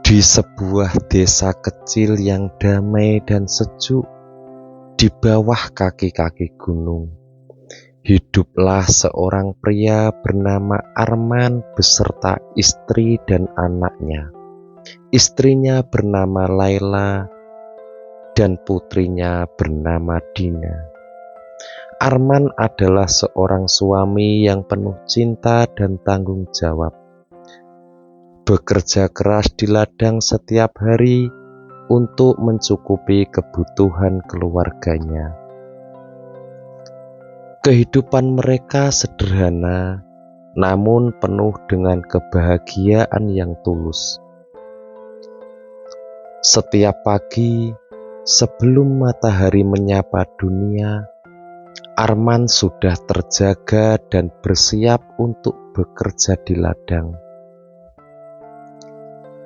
Di sebuah desa kecil yang damai dan sejuk, di bawah kaki-kaki gunung, hiduplah seorang pria bernama Arman beserta istri dan anaknya. Istrinya bernama Laila dan putrinya bernama Dina. Arman adalah seorang suami yang penuh cinta dan tanggung jawab. Bekerja keras di ladang setiap hari untuk mencukupi kebutuhan keluarganya. Kehidupan mereka sederhana, namun penuh dengan kebahagiaan yang tulus. Setiap pagi, sebelum matahari menyapa dunia, Arman sudah terjaga dan bersiap untuk bekerja di ladang.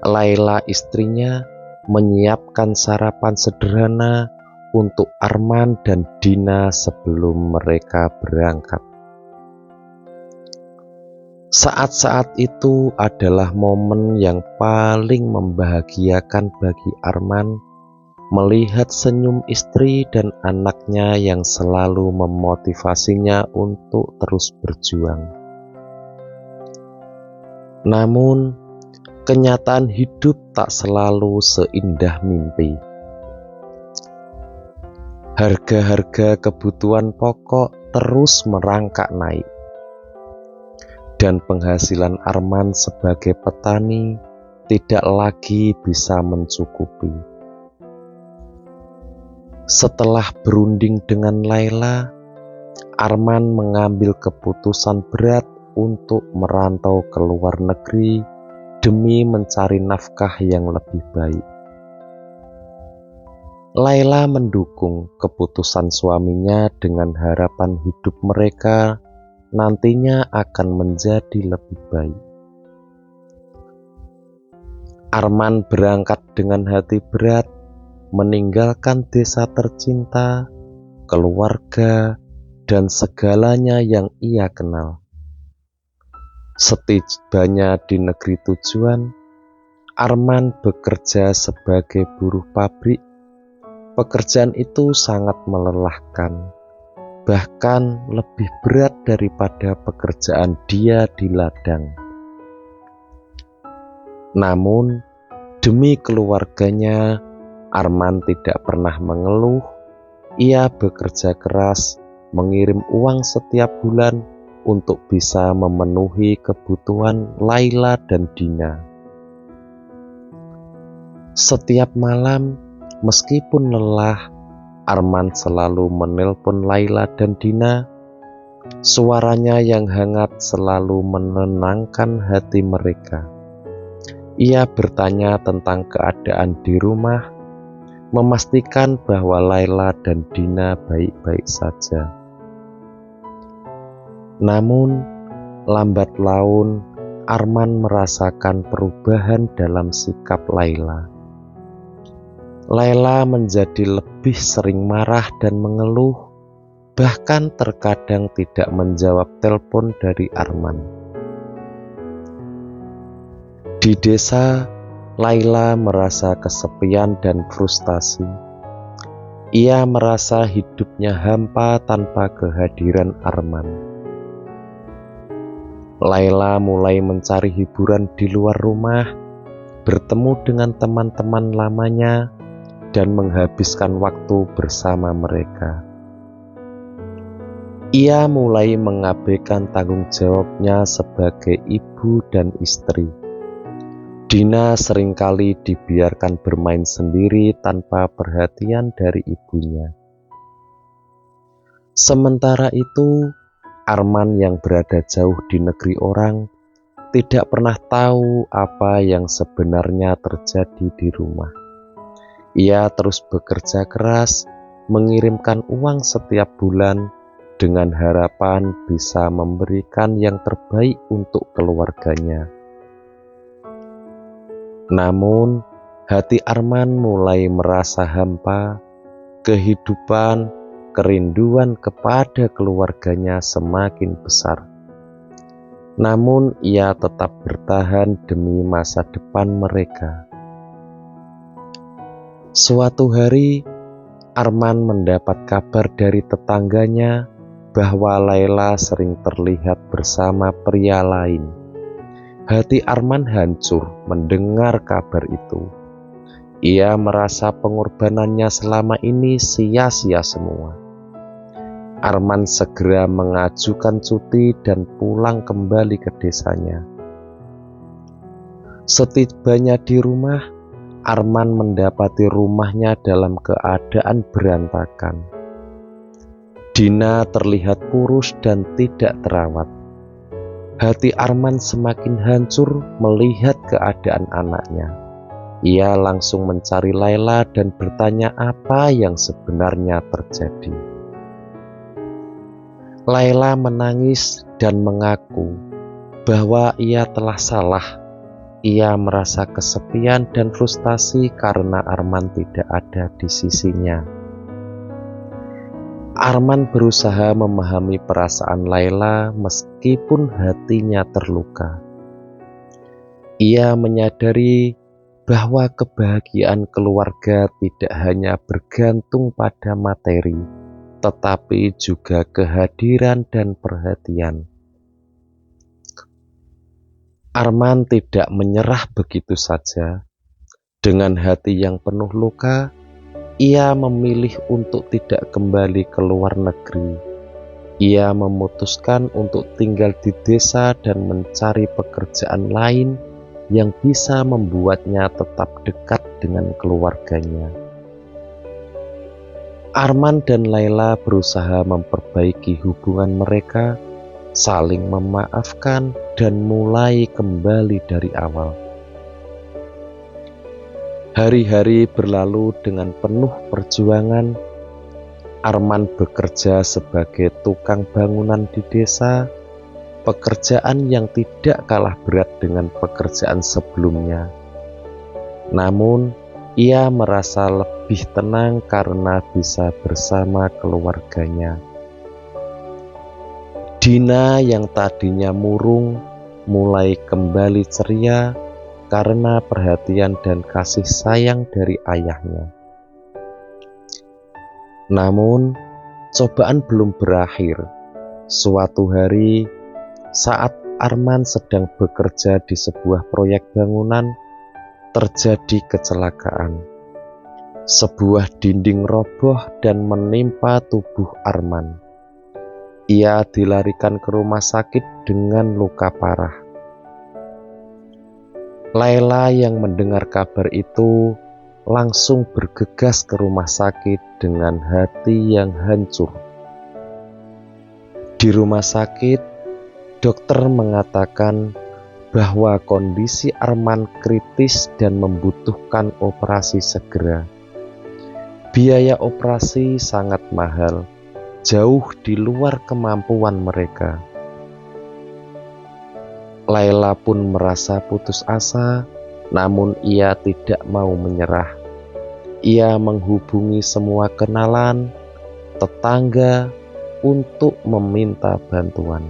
Laila istrinya menyiapkan sarapan sederhana untuk Arman dan Dina sebelum mereka berangkat. Saat-saat itu adalah momen yang paling membahagiakan bagi Arman, melihat senyum istri dan anaknya yang selalu memotivasinya untuk terus berjuang. Namun, kenyataan hidup tak selalu seindah mimpi. Harga-harga kebutuhan pokok terus merangkak naik, dan penghasilan Arman sebagai petani tidak lagi bisa mencukupi. Setelah berunding dengan Laila, Arman mengambil keputusan berat untuk merantau ke luar negeri demi mencari nafkah yang lebih baik. Laila mendukung keputusan suaminya dengan harapan hidup mereka nantinya akan menjadi lebih baik. Arman berangkat dengan hati berat, meninggalkan desa tercinta, keluarga, dan segalanya yang ia kenal. Setibanya di negeri tujuan, Arman bekerja sebagai buruh pabrik. Pekerjaan itu sangat melelahkan, bahkan lebih berat daripada pekerjaan dia di ladang. Namun, demi keluarganya, Arman tidak pernah mengeluh. Ia bekerja keras, mengirim uang setiap bulan untuk bisa memenuhi kebutuhan Laila dan Dina. Setiap malam, meskipun lelah, Arman selalu menelpon Laila dan Dina. Suaranya yang hangat selalu menenangkan hati mereka. Ia bertanya tentang keadaan di rumah, memastikan bahwa Laila dan Dina baik-baik saja. Namun, lambat laun Arman merasakan perubahan dalam sikap Laila. Laila menjadi lebih sering marah dan mengeluh, bahkan terkadang tidak menjawab telepon dari Arman. Di desa, Laila merasa kesepian dan frustasi. Ia merasa hidupnya hampa tanpa kehadiran Arman. Laila mulai mencari hiburan di luar rumah, bertemu dengan teman-teman lamanya, dan menghabiskan waktu bersama mereka. Ia mulai mengabaikan tanggung jawabnya sebagai ibu dan istri. Dina seringkali dibiarkan bermain sendiri tanpa perhatian dari ibunya. Sementara itu, Arman yang berada jauh di negeri orang tidak pernah tahu apa yang sebenarnya terjadi di rumah. Ia terus bekerja keras, mengirimkan uang setiap bulan dengan harapan bisa memberikan yang terbaik untuk keluarganya. Namun, hati Arman mulai merasa hampa. Kehidupan, kerinduan kepada keluarganya semakin besar. Namun ia tetap bertahan demi masa depan mereka. Suatu hari, Arman mendapat kabar dari tetangganya bahwa Laila sering terlihat bersama pria lain. Hati Arman hancur mendengar kabar itu. Ia merasa pengorbanannya selama ini sia-sia semua. Arman segera mengajukan cuti dan pulang kembali ke desanya. Setibanya di rumah, Arman mendapati rumahnya dalam keadaan berantakan. Dina terlihat kurus dan tidak terawat. Hati Arman semakin hancur melihat keadaan anaknya. Ia langsung mencari Laila dan bertanya apa yang sebenarnya terjadi. Laila menangis dan mengaku bahwa ia telah salah. Ia merasa kesepian dan frustasi karena Arman tidak ada di sisinya. Arman berusaha memahami perasaan Laila meskipun hatinya terluka. Ia menyadari bahwa kebahagiaan keluarga tidak hanya bergantung pada materi, tetapi juga kehadiran dan perhatian. Arman tidak menyerah begitu saja. Dengan hati yang penuh luka, ia memilih untuk tidak kembali ke luar negeri. Ia memutuskan untuk tinggal di desa dan mencari pekerjaan lain yang bisa membuatnya tetap dekat dengan keluarganya. Arman dan Laila berusaha memperbaiki hubungan mereka, saling memaafkan, dan mulai kembali dari awal. Hari-hari berlalu dengan penuh perjuangan. Arman bekerja sebagai tukang bangunan di desa, pekerjaan yang tidak kalah berat dengan pekerjaan sebelumnya. Namun, ia merasa lebih tenang karena bisa bersama keluarganya. Dina yang tadinya murung mulai kembali ceria karena perhatian dan kasih sayang dari ayahnya. Namun, cobaan belum berakhir. Suatu hari, saat Arman sedang bekerja di sebuah proyek bangunan, terjadi kecelakaan. Sebuah dinding roboh dan menimpa tubuh Arman. Ia dilarikan ke rumah sakit dengan luka parah. Laila yang mendengar kabar itu langsung bergegas ke rumah sakit dengan hati yang hancur. Di rumah sakit, dokter mengatakan bahwa kondisi Arman kritis dan membutuhkan operasi segera. Biaya operasi sangat mahal, jauh di luar kemampuan mereka. Laila pun merasa putus asa, namun ia tidak mau menyerah. Ia menghubungi semua kenalan, tetangga untuk meminta bantuan.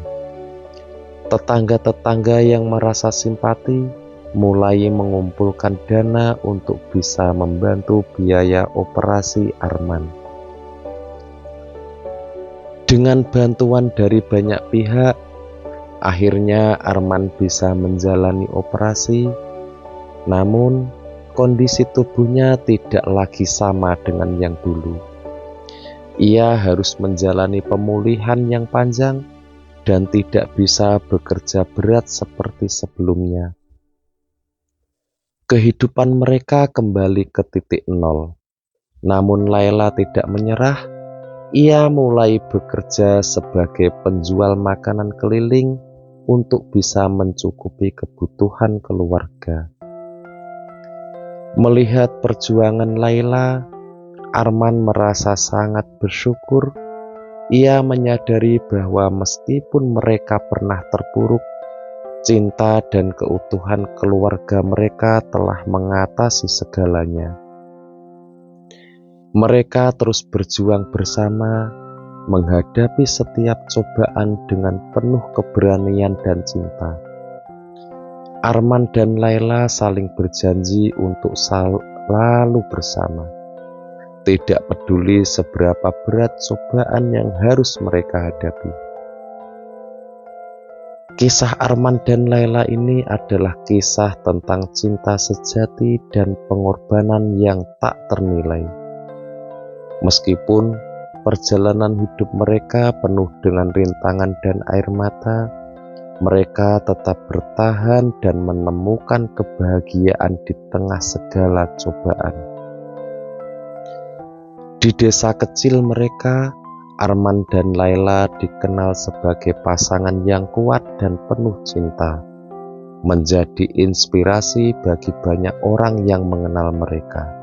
Tetangga-tetangga yang merasa simpati mulai mengumpulkan dana untuk bisa membantu biaya operasi Arman. Dengan bantuan dari banyak pihak, akhirnya Arman bisa menjalani operasi. Namun, kondisi tubuhnya tidak lagi sama dengan yang dulu. Ia harus menjalani pemulihan yang panjang dan tidak bisa bekerja berat seperti sebelumnya. Kehidupan mereka kembali ke titik nol. Namun Laila tidak menyerah. Ia mulai bekerja sebagai penjual makanan keliling untuk bisa mencukupi kebutuhan keluarga. Melihat perjuangan Laila, Arman merasa sangat bersyukur. Ia menyadari bahwa meskipun mereka pernah terpuruk, cinta dan keutuhan keluarga mereka telah mengatasi segalanya. Mereka terus berjuang bersama, menghadapi setiap cobaan dengan penuh keberanian dan cinta. Arman dan Laila saling berjanji untuk selalu bersama. tidak peduli seberapa berat cobaan yang harus mereka hadapi. Kisah Arman dan Laila ini adalah kisah tentang cinta sejati dan pengorbanan yang tak ternilai. Meskipun perjalanan hidup mereka penuh dengan rintangan dan air mata, mereka tetap bertahan dan menemukan kebahagiaan di tengah segala cobaan. Di desa kecil mereka, Arman dan Laila dikenal sebagai pasangan yang kuat dan penuh cinta, menjadi inspirasi bagi banyak orang yang mengenal mereka.